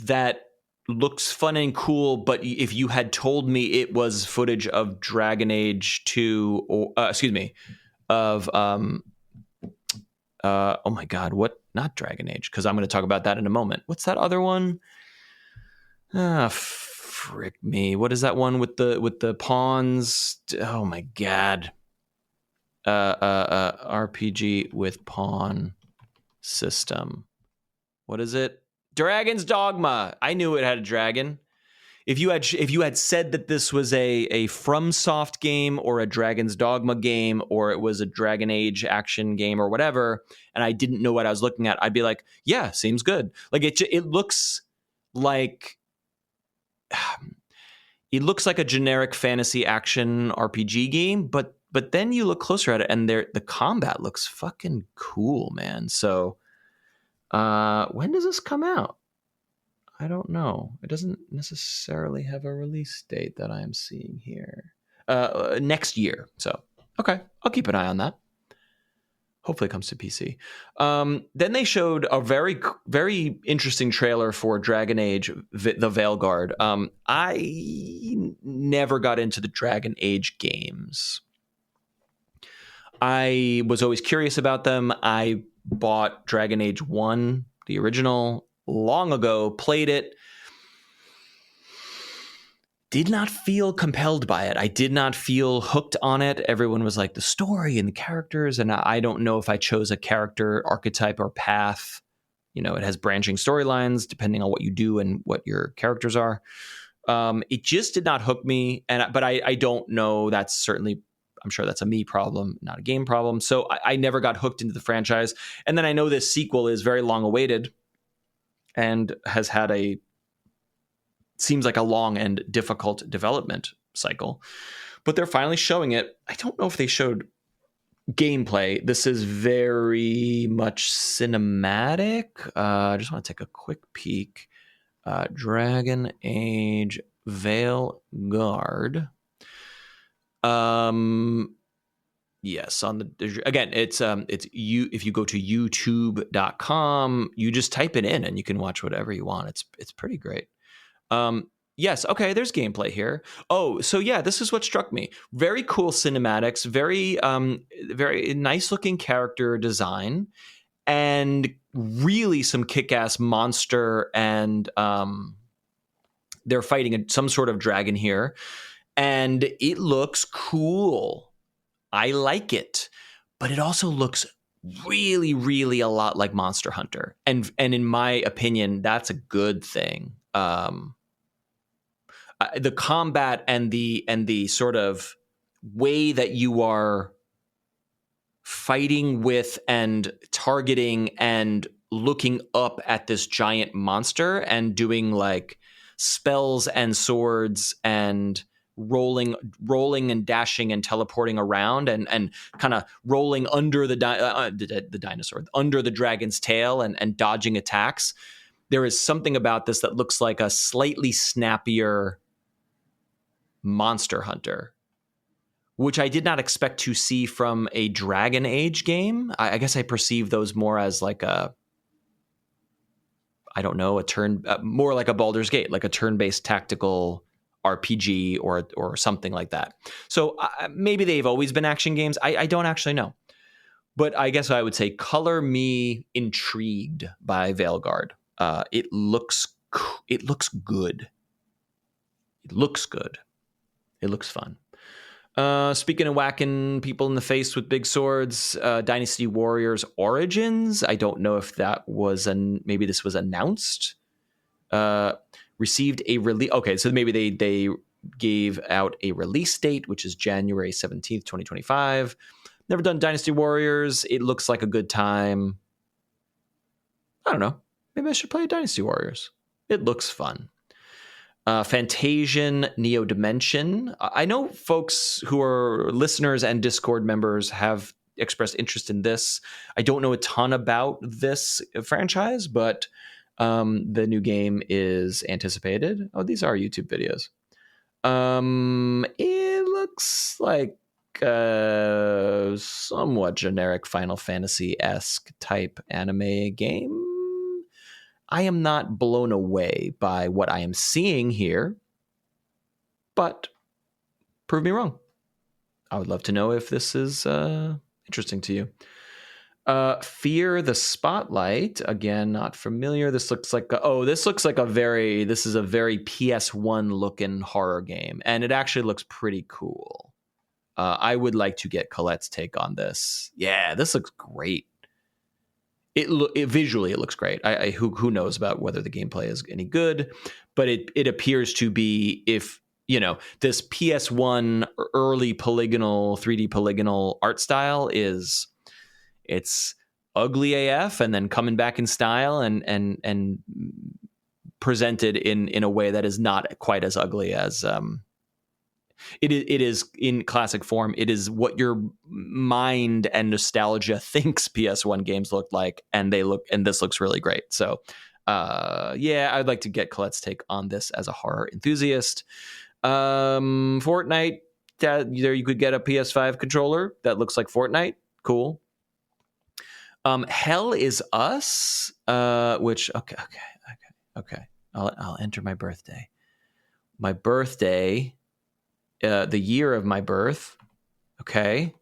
that looks fun and cool. But if you had told me it was footage of Dragon Age 2, or oh my God, what? Not Dragon Age, because I'm going to talk about that in a moment. What's that other one? Frick me. What is that one with the pawns? Oh my God. RPG with pawn system. What is it? Dragon's Dogma. I knew it had a dragon. If you had said that this was a FromSoft game or a Dragon's Dogma game, or it was a Dragon Age action game or whatever, and I didn't know what I was looking at, I'd be like, yeah, seems good. Like it looks like a generic fantasy action RPG game, but then you look closer at it and the combat looks fucking cool, man. So when does this come out? I don't know. It doesn't necessarily have a release date that I am seeing here. Next year. So, okay. I'll keep an eye on that. Hopefully it comes to PC. Then they showed a very, very interesting trailer for Dragon Age, the Veilguard. I never got into the Dragon Age games. I was always curious about them. I bought Dragon Age 1, the original, long ago, played it. Did not feel compelled by it. I did not feel hooked on it. Everyone was like the story and the characters, and I don't know if I chose a character archetype or path. You know, it has branching storylines depending on what you do and what your characters are. It just did not hook me, but I don't know. That's certainly, I'm sure that's a me problem, not a game problem. So I never got hooked into the franchise. And then I know this sequel is very long awaited and has had seems like a long and difficult development cycle, but they're finally showing it. I don't know if they showed gameplay. This is very much cinematic. I just want to take a quick peek. Dragon Age Veilguard. Yes, again, it's if you go to youtube.com, you just type it in and you can watch whatever you want. It's pretty great. Yes, okay, there's gameplay here. Oh, so yeah, this is what struck me. Very cool cinematics, very very nice looking character design, and really some kick-ass monster, and they're fighting some sort of dragon here, and it looks cool. I like it, but it also looks really, really a lot like Monster Hunter, and in my opinion, that's a good thing. The combat and the sort of way that you are fighting with and targeting and looking up at this giant monster and doing like spells and swords and rolling and dashing and teleporting around and kind of rolling under the dinosaur, under the dragon's tail and dodging attacks. there is something about this that looks like a slightly snappier Monster Hunter, which I did not expect to see from a Dragon Age game. I guess I perceive those more as like a, I don't know, a turn, more like a Baldur's Gate, like a turn-based tactical RPG or something like that. So maybe they've always been action games. I don't actually know. But I guess I would say color me intrigued by Veilguard. It looks good. It looks good. It looks fun. Speaking of whacking people in the face with big swords, Dynasty Warriors Origins. I don't know if that was maybe this was announced. Received a release. Okay, so maybe they gave out a release date, which is January 17th, 2025. Never done Dynasty Warriors. It looks like a good time. I don't know. Maybe I should play Dynasty Warriors. It looks fun. Fantasian Neo Dimension. I know folks who are listeners and Discord members have expressed interest in this. I don't know a ton about this franchise, but the new game is anticipated. Oh, these are YouTube videos. It looks like somewhat generic Final Fantasy-esque type anime game. I am not blown away by what I am seeing here, but prove me wrong. I would love to know if this is interesting to you. Fear the Spotlight. Again, not familiar. This looks like this is a very PS1 looking horror game, and it actually looks pretty cool. I would like to get Colette's take on this. Yeah, this looks great. Visually it looks great. Who knows about whether the gameplay is any good, but it appears to be, if this PS1 early polygonal 3D polygonal art style it's ugly AF, and then coming back in style and presented in a way that is not quite as ugly as it is in classic form. It is what your mind and nostalgia thinks PS1 games look like, and this looks really great. So, I'd like to get Colette's take on this as a horror enthusiast. Fortnite, there you could get a PS5 controller that looks like Fortnite. Cool. Hell is Us, which okay. I'll enter my birthday. My birthday. The year of my birth, okay,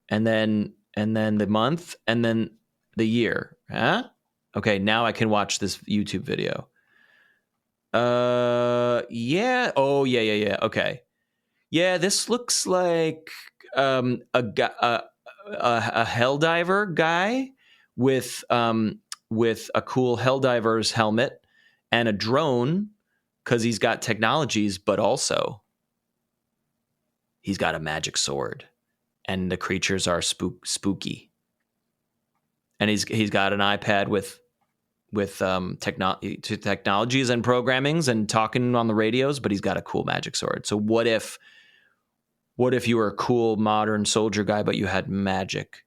and then the month, and then the year. Huh? Okay, now I can watch this YouTube video. Yeah. Oh, yeah. Okay. Yeah, this looks like a Helldiver guy with a cool Helldiver's helmet and a drone, because he's got technologies, but also he's got a magic sword, and the creatures are spooky. And he's got an iPad with technologies and programmings and talking on the radios, but he's got a cool magic sword. So what if you were a cool modern soldier guy, but you had magic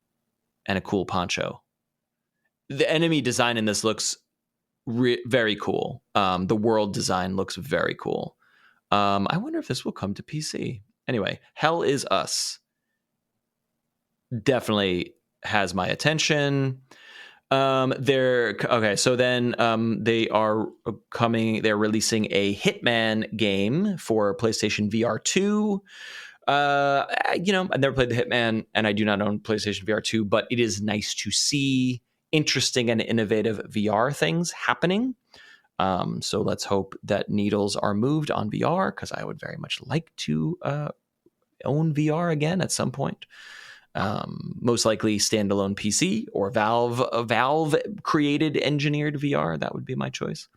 and a cool poncho? The enemy design in this looks very cool. The world design looks very cool. I wonder if this will come to PC. Anyway, Hell is Us definitely has my attention. They're releasing a Hitman game for PlayStation VR 2. I've never played the Hitman, and I do not own PlayStation VR 2, but it is nice to see interesting and innovative VR things happening. So let's hope that needles are moved on VR, because I would very much like to own VR again at some point. Most likely standalone PC or Valve created engineered VR. That would be my choice.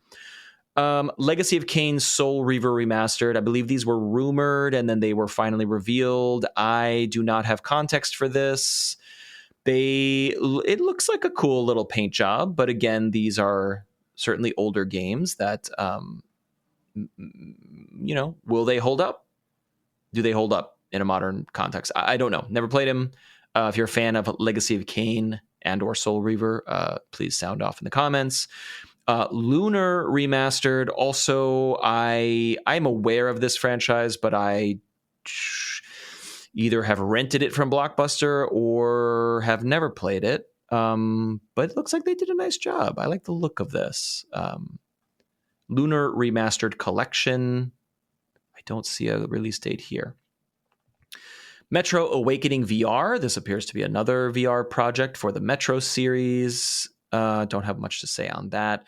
Legacy of Kain Soul Reaver Remastered. I believe these were rumored and then they were finally revealed. I do not have context for this. It looks like a cool little paint job, but again, these are certainly older games that, will they hold up? Do they hold up in a modern context? I don't know. Never played them. If you're a fan of Legacy of Kain and or Soul Reaver, please sound off in the comments. Lunar Remastered. Also, I'm aware of this franchise, but I either have rented it from Blockbuster or have never played it. But it looks like they did a nice job. I like the look of this. Lunar Remastered Collection. I don't see a release date here. Metro Awakening VR. This appears to be another VR project for the Metro series. Don't have much to say on that.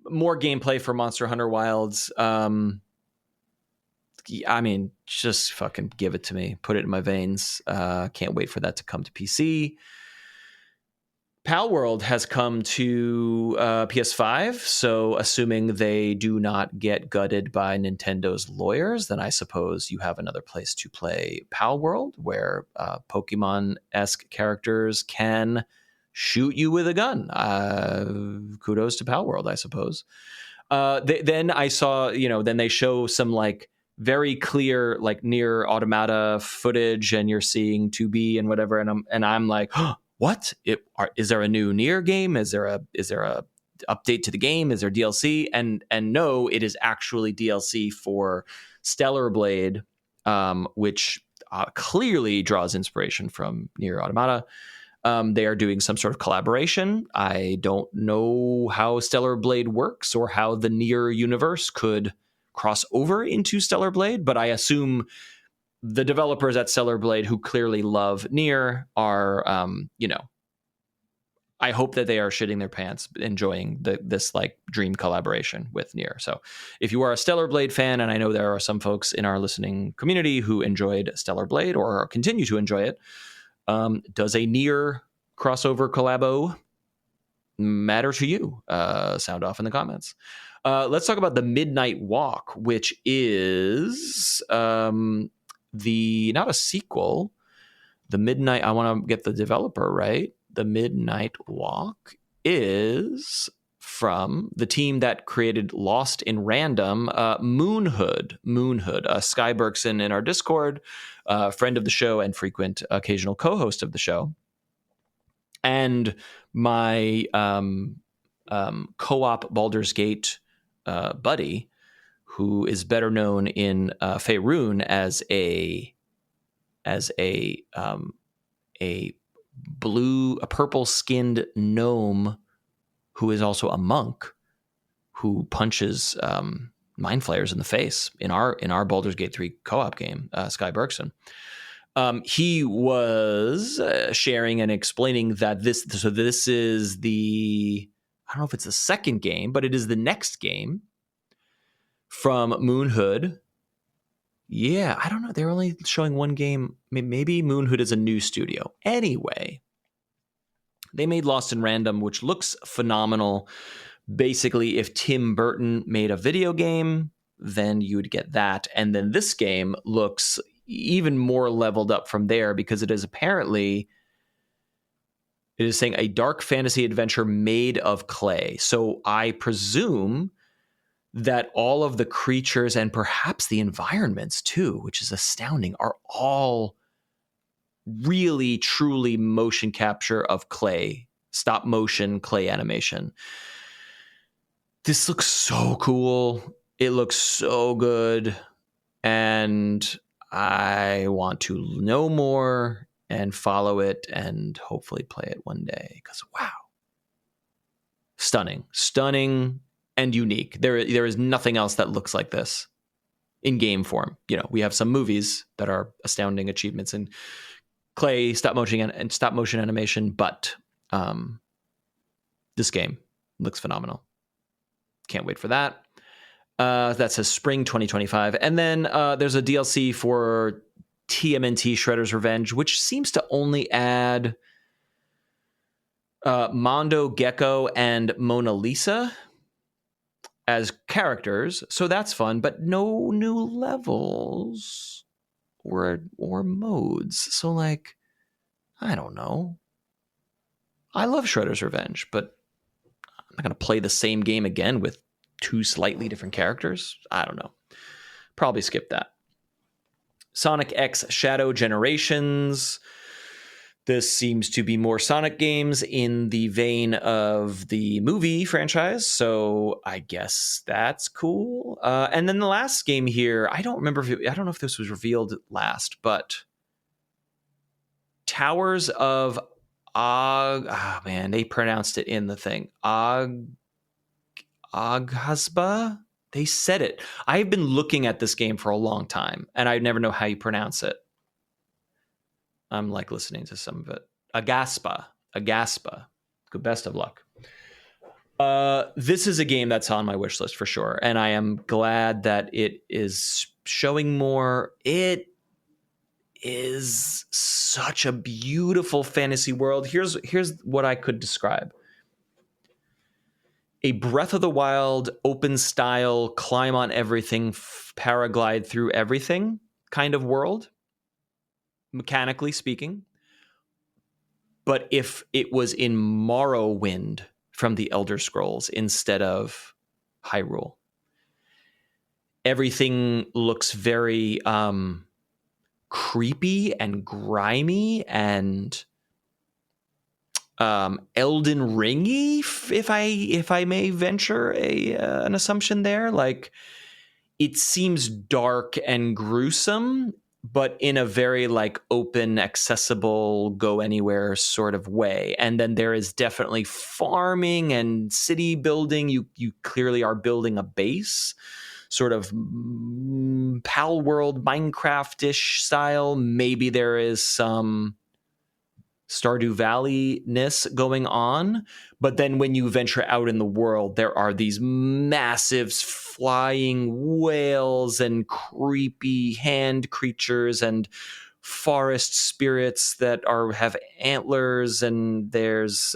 More gameplay for Monster Hunter Wilds. I mean, just fucking give it to me. Put it in my veins. Can't wait for that to come to PC. Pal World has come to PS5, so assuming they do not get gutted by Nintendo's lawyers, then I suppose you have another place to play Pal World, where Pokemon-esque characters can shoot you with a gun. Kudos to Pal World, I suppose. Then I saw, then they show some like very clear like Nier Automata footage, and you're seeing 2B and whatever, and I'm like, oh, what? Is there a new Nier game? Is there a update to the game? Is there DLC? And no, it is actually DLC for Stellar Blade, which clearly draws inspiration from Nier Automata. They are doing some sort of collaboration. I don't know how Stellar Blade works or how the Nier universe could cross over into Stellar Blade, but I assume the developers at Stellar Blade, who clearly love Nier, are, I hope that they are shitting their pants enjoying this like dream collaboration with Nier. So if you are a Stellar Blade fan, and I know there are some folks in our listening community who enjoyed Stellar Blade or continue to enjoy it, does a Nier crossover collabo matter to you? Sound off in the comments. Let's talk about the Midnight Walk, which is not a sequel. The Midnight, I want to get the developer right. The Midnight Walk is from the team that created Lost in Random, Moonhood. Sky Berkson in our Discord, friend of the show and frequent occasional co-host of the show. And my co-op Baldur's Gate buddy, who is better known in Faerun as a purple-skinned gnome who is also a monk who punches mind flayers in the face in our Baldur's Gate 3 co-op game, Sky Berkson. He was sharing and explaining that this is the, I don't know if it's the second game, but it is the next game from Moonhood. Yeah, I don't know. They're only showing one game. Maybe Moonhood is a new studio. Anyway, they made Lost in Random, which looks phenomenal. Basically, if Tim Burton made a video game, then you'd get that. And then this game looks even more leveled up from there, because it is saying a dark fantasy adventure made of clay. So I presume that all of the creatures and perhaps the environments too, which is astounding, are all really truly motion capture of clay, stop motion clay animation. This looks so cool. It looks so good. And I want to know more and follow it and hopefully play it one day, because wow. Stunning and unique. There is nothing else that looks like this in game form. We have some movies that are astounding achievements in clay, stop motion animation, but this game looks phenomenal. Can't wait for that. That says spring 2025. And then there's a DLC for TMNT Shredder's Revenge, which seems to only add Mondo Gecko and Mona Lisa as characters. So that's fun, but no new levels or modes. So like, I don't know. I love Shredder's Revenge, but I'm not going to play the same game again with two slightly different characters. I don't know. Probably skip that. Sonic X Shadow Generations. This seems to be more Sonic games in the vein of the movie franchise, so I guess that's cool. And then the last game here, I don't know if this was revealed last, but Towers of man, they pronounced it in the thing. Aghasba? They said it. I've been looking at this game for a long time, and I never know how you pronounce it. I'm like listening to some of it. Aghasba. Good, best of luck. This is a game that's on my wish list for sure, and I am glad that it is showing more. It is such a beautiful fantasy world. Here's what I could describe. A Breath of the Wild, open style, climb on everything, paraglide through everything kind of world, mechanically speaking. But if it was in Morrowind from the Elder Scrolls instead of Hyrule, everything looks very creepy and grimy and Elden Ringy, if I may venture an assumption there. Like, it seems dark and gruesome, but in a very like open, accessible, go anywhere sort of way. And then there is definitely farming and city building. You clearly are building a base, sort of Pal World Minecraft-ish style. Maybe there is some Stardew Valley-ness going on, but then when you venture out in the world, there are these massive flying whales and creepy hand creatures and forest spirits that have antlers, and there's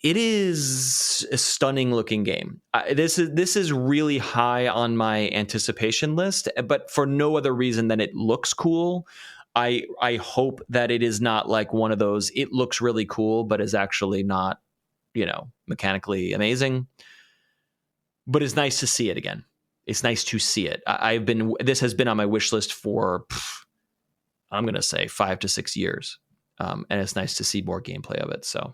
it is a stunning looking game. This is really high on my anticipation list, but for no other reason than it looks cool. I hope that it is not like one of those, it looks really cool, but is actually not, mechanically amazing. But it's nice to see it again. It's nice to see it. This has been on my wish list for, I'm going to say 5 to 6 years. And it's nice to see more gameplay of it. So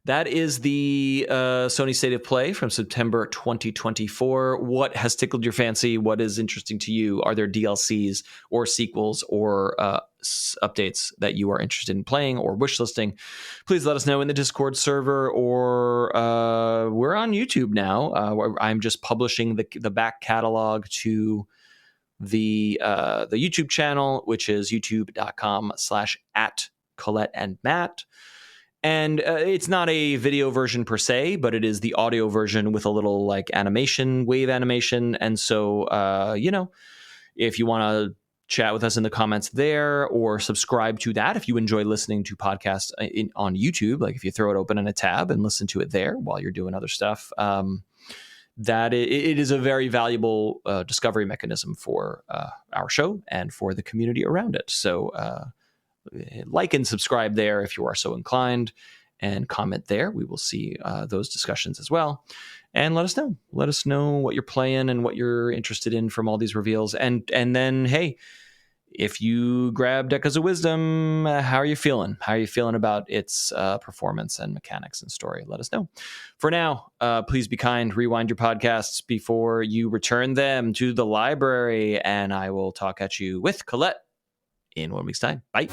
that is the Sony State of Play from September 2024. What has tickled your fancy? What is interesting to you? Are there DLCs or sequels or updates that you are interested in playing or wishlisting? Please let us know in the Discord server, or we're on YouTube now. I'm just publishing the back catalog to the YouTube channel, which is youtube.com/@ColetteandMatt. And it's not a video version per se, but it is the audio version with a little like wave animation. And so, if you want to chat with us in the comments there, or subscribe to that if you enjoy listening to podcasts on YouTube, like if you throw it open in a tab and listen to it there while you're doing other stuff, that it is a very valuable discovery mechanism for our show and for the community around it. So, like and subscribe there if you are so inclined, and comment there. We will see those discussions as well. And let us know. Let us know what you're playing and what you're interested in from all these reveals. And then, hey, if you grab Decades of Wisdom, how are you feeling? How are you feeling about its performance and mechanics and story? Let us know. For now, please be kind. Rewind your podcasts before you return them to the library. And I will talk at you with Colette in 1 week's time. Bye.